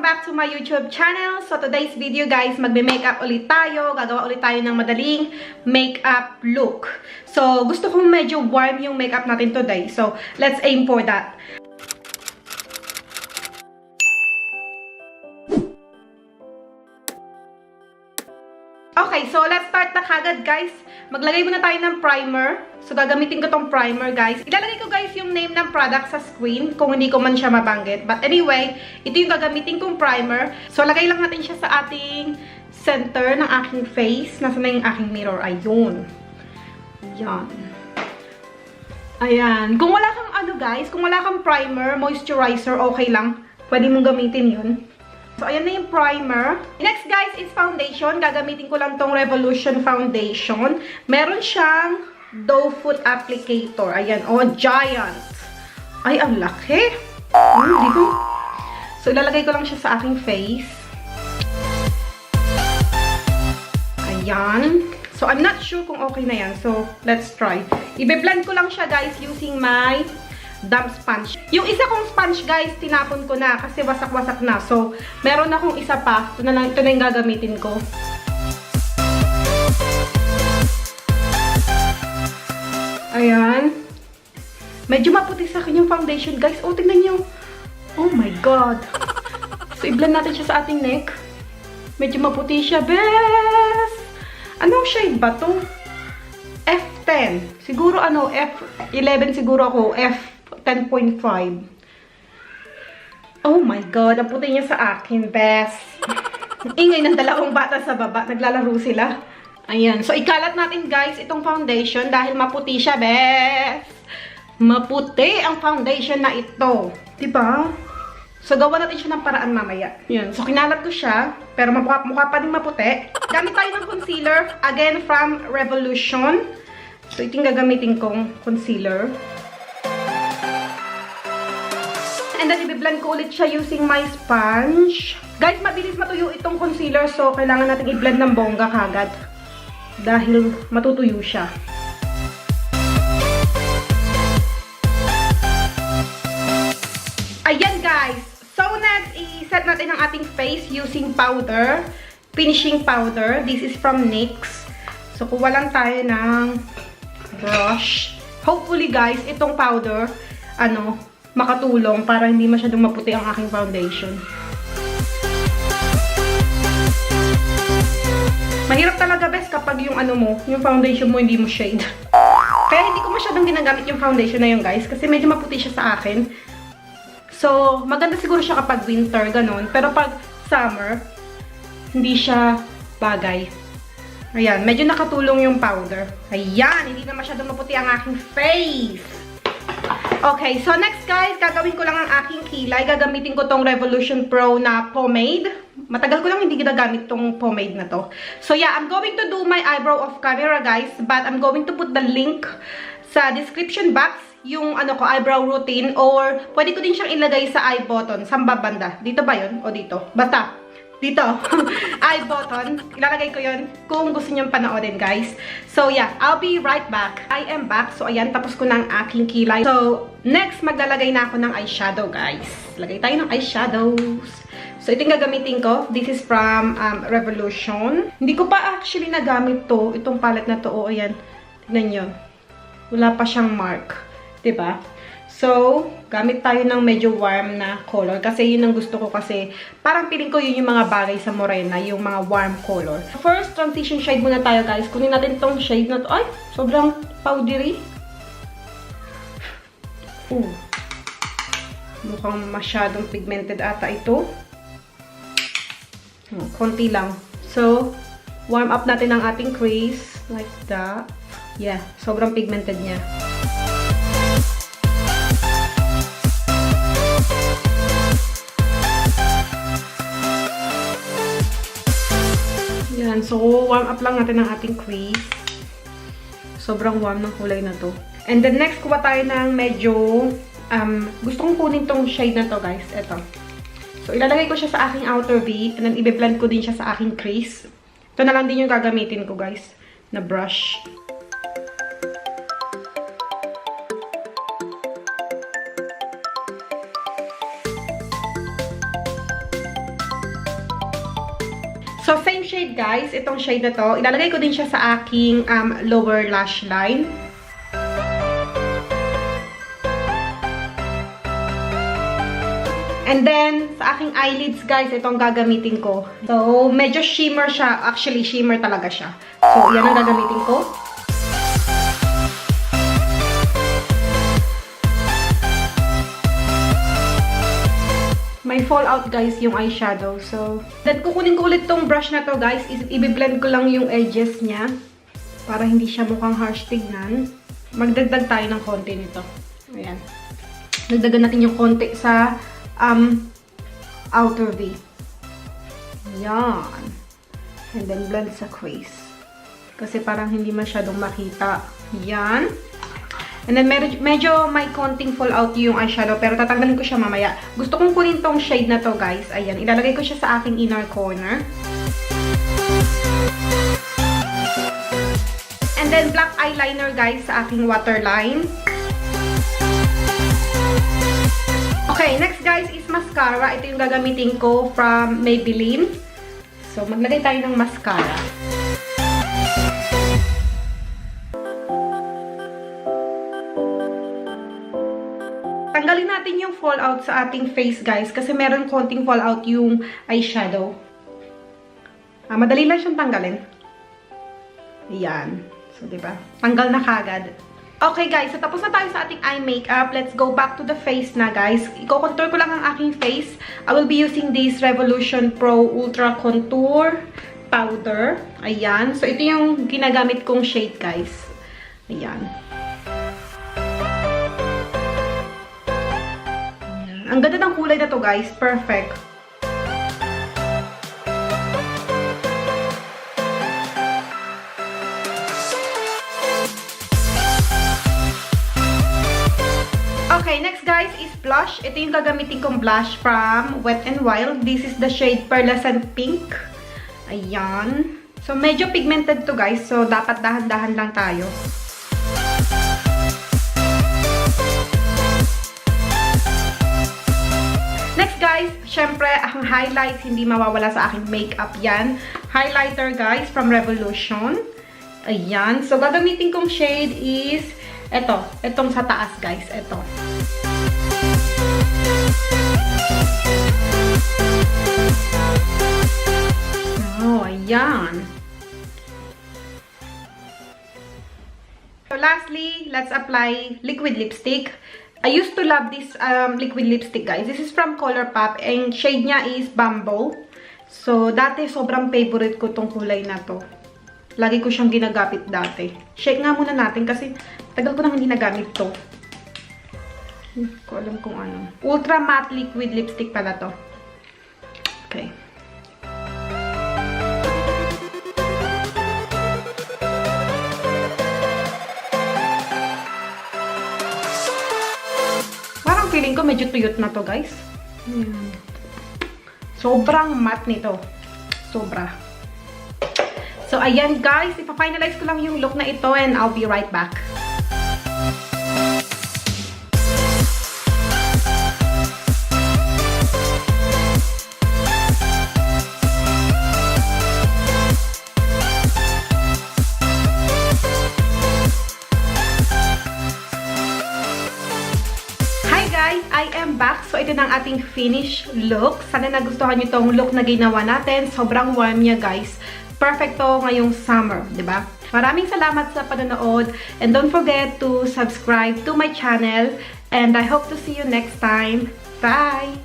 back to my YouTube channel. So today's video guys, magbe-makeup ulit tayo. Gagawa ulit tayo ng madaling makeup look. So gusto kong medyo warm yung makeup natin today. So let's aim for that. Okay, so let's start na kagad guys. Maglagay muna tayo ng primer. So gagamitin ko tong primer guys. Ilalagay ko guys yung name ng product sa screen kung hindi ko man siya mabanggit. But anyway, ito yung gagamitin kong primer. So lagay lang natin siya sa ating center ng aking face. Nasaan na yung aking mirror? Ayun. Yan. Ayan. Kung wala kang ano guys, kung wala kang primer, moisturizer, okay lang. Pwede mong gamitin yun. So, ayan na yung primer. Next, guys, is foundation. Gagamitin ko lang tong Revolution Foundation. Meron siyang doe foot applicator. Ayan. Oh, giant. Ay, ang laki. Dito. So, ilalagay ko lang siya sa aking face. Ayan. So, I'm not sure kung okay na yan. So, let's try. Ibe-blend ko lang siya, guys, using my damp sponge. Yung isa kong sponge guys, tinapon ko na kasi wasak-wasak na. So, meron akong isa pa. Ito na yung gagamitin ko. Ayan. Medyo maputi sa akin yung foundation guys. Oh, tingnan nyo. Oh my God. So, i-blend natin siya sa ating neck. Medyo maputi siya. Bes! Anong shade ba to? F10. Siguro ano, F11 siguro ako. F10.5. Oh my God, ang puti niya sa akin, best. Ingay ng dalawang bata sa baba. Naglalaro sila. Ayan. So, ikalat natin, guys, itong foundation dahil maputi siya, best. Maputi ang foundation na ito. Diba? So, gawa natin siya ng paraan mamaya. Ayan. So, kinalat ko siya. Pero mukha pa din maputi. Gamit tayo ng concealer. Again, from Revolution. So, ito yung gagamitin kong concealer. And then, i-blend ko ulit siya using my sponge. Guys, mabilis matuyo itong concealer. So, kailangan natin i-blend ng bongga kagad. Dahil matutuyo siya. Ayan, guys. So, next, i-set natin ang ating face using powder. Finishing powder. This is from NYX. So, kuha lang tayo ng brush. Hopefully, guys, itong powder, makatulong para hindi masyadong maputi ang aking foundation. Mahirap talaga, best, kapag yung yung foundation mo hindi mo shade. Kaya hindi ko masyadong ginagamit yung foundation na yun, guys, kasi medyo maputi siya sa akin. So, maganda siguro siya kapag winter, ganun. Pero pag summer, hindi siya bagay. Ayan, medyo nakatulong yung powder. Ayan, hindi na masyadong maputi ang aking face. Okay, so next guys, gagawin ko lang ang aking kilay. Gagamitin ko tong Revolution Pro na pomade. Matagal ko lang hindi ginagamit tong pomade na to. So yeah, I'm going to do my eyebrow off camera guys. But I'm going to put the link sa description box. Yung eyebrow routine. Or pwede ko din siyang ilagay sa eye button. Saan ba banda? Dito ba yun? O dito? Basta. Dito. Eye button. Ilalagay ko yun kung gusto niyong panoorin, guys. So, yeah. I'll be right back. I am back. So, ayan. Tapos ko na ang aking kilay. So, next, maglalagay na ako ng eyeshadow, guys. Lagay tayo ng eyeshadows. So, ito yung gagamitin ko. This is from Revolution. Hindi ko pa actually nagamit to. Itong palette na to. O, ayan. Tignan nyo. Wala pa siyang mark. Diba? So, gamit tayo ng medyo warm na color. Kasi yun ang gusto ko kasi parang feeling ko yun yung mga bagay sa morena. Yung mga warm color. First, transition shade muna tayo guys. Kunin natin tong shade na to. Ay, sobrang powdery. Mukhang masyadong pigmented ata ito. Konti lang. So, warm up natin ang ating crease. Like that. Yeah, sobrang pigmented niya. Yan. So, warm up lang natin ang ating crease. Sobrang warm ng kulay na to. And then, next, kuha tayo ng medyo, gusto kong kunin tong shade na to, guys. Ito. So, ilalagay ko siya sa aking outer V. And then, i-blend ko din siya sa aking crease. Ito na lang din yung gagamitin ko, guys, na brush. So, same shade guys. Itong shade na to. Ilalagay ko din siya sa aking lower lash line. And then, sa aking eyelids guys, itong gagamitin ko. So, medyo shimmer siya. Actually, shimmer talaga siya. So, yan ang gagamitin ko. May fallout guys yung eyeshadow. So, then kukunin ko ulit tong brush na to guys. I-blend ko lang yung edges niya. Para hindi siya mukhang harsh tignan. Magdagdag tayo ng konti nito. Ayan. Dagdagan natin yung konti sa outer V. Ayan. And then blend sa crease. Kasi parang hindi masyadong makita. Ayan. And then, medyo may konting fallout yung eyeshadow, pero tatanggalin ko siya mamaya. Gusto kong kunin tong shade na to, guys. Ayan, ilalagay ko siya sa aking inner corner. And then, black eyeliner, guys, sa aking waterline. Okay, next, guys, is mascara. Ito yung gagamitin ko from Maybelline. So, maglagay tayo ng mascara. Tanggalin natin yung fallout sa ating face, guys. Kasi meron konting fallout yung eyeshadow. Madali lang siyang tanggalin. Ayan. So, diba? Tanggal na kagad. Okay, guys. So, tapos na tayo sa ating eye makeup. Let's go back to the face na, guys. Iko-contour ko lang ang aking face. I will be using this Revolution Pro Ultra Contour Powder. Ayan. So, ito yung ginagamit kong shade, guys. Ayan. Ang ganda ng kulay na to, guys. Perfect. Okay, next guys is blush. Ito yung gagamitin kong blush from Wet n Wild. This is the shade Pearlescent Pink. Ayan. So, medyo pigmented to, guys. So, dapat dahan-dahan lang tayo. Next guys, syempre, ang highlights hindi mawawala sa aking makeup yan. Highlighter guys from Revolution. Ayan. So, gagamitin kong shade is ito. Itong sa taas guys. Ito. Oh, ayan. So, lastly, let's apply liquid lipstick. I used to love this liquid lipstick, guys. This is from Colourpop. And shade niya is Bumble. So, dati sobrang favorite ko tong kulay na to. Lagi ko siyang ginagamit dati. Shake nga muna natin kasi tagal ko nang hindi nagamit to. Hindi ko alam kung ano. Ultra Matte Liquid Lipstick pala to. Okay. Feeling ko medyo tuyot na to, guys. Sobrang matte nito. Sobra. So, ayan, guys. Ipa-finalize ko lang yung look na ito and I'll be right back. I am back. So, ito na ang ating finished look. Sana nagustuhan nyo itong look na ginawa natin. Sobrang warm niya, guys. Perfect to ngayong summer, diba? Maraming salamat sa panonood. And don't forget to subscribe to my channel. And I hope to see you next time. Bye!